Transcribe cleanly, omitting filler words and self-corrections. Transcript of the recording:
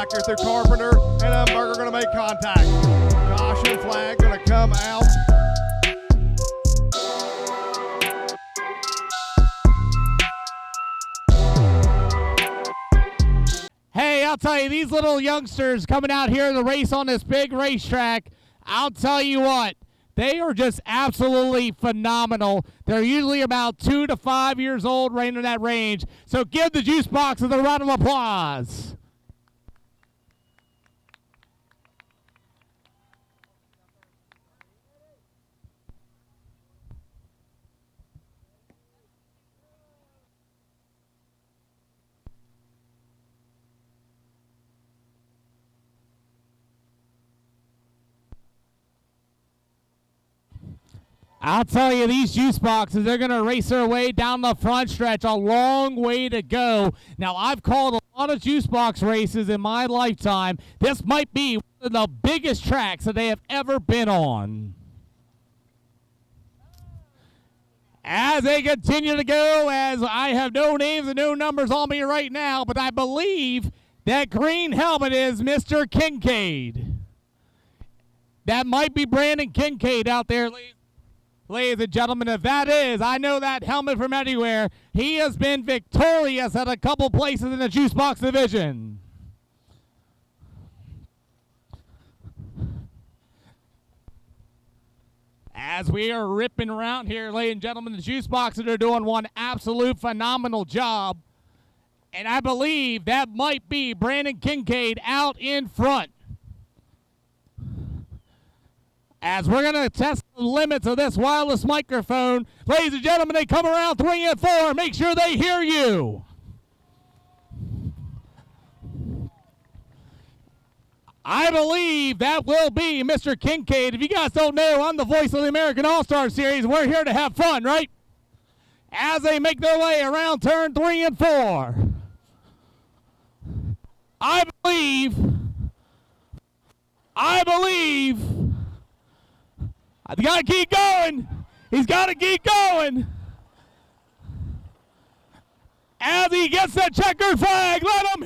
back here through Carpenter, and Dunbar are going to make contact. Caution flag going to come out. Hey, I'll tell you, these little youngsters coming out here to race on this big racetrack, I'll tell you what, they are just absolutely phenomenal. They're usually about 2 to 5 years old right in that range. So give the juice boxes a round of applause. I'll tell you, these juice boxes, they're going to race their way down the front stretch. A long way to go. Now, I've called a lot of juice box races in my lifetime. This might be one of the biggest tracks that they have ever been on. As they continue to go, as I have no names and no numbers on me right now, but I believe that green helmet is Mr. Kincaid. That might be Brandon Kincaid out there, ladies and gentlemen. If that is, I know that helmet from anywhere. He has been victorious at a couple places in the juice box division. As we are ripping around here, ladies and gentlemen, the juice boxes are doing one absolute phenomenal job. And I believe that might be Brandon Kincaid out in front. As we're going to test the limits of this wireless microphone. Ladies and gentlemen, they come around 3 and 4. Make sure they hear you. I believe that will be Mr. Kincaid. If you guys don't know, I'm the voice of the American All-Star Series. We're here to have fun, right? As they make their way around turn 3 and 4. I believe I've got to keep going. He's got to keep going. As he gets that checkered flag, let him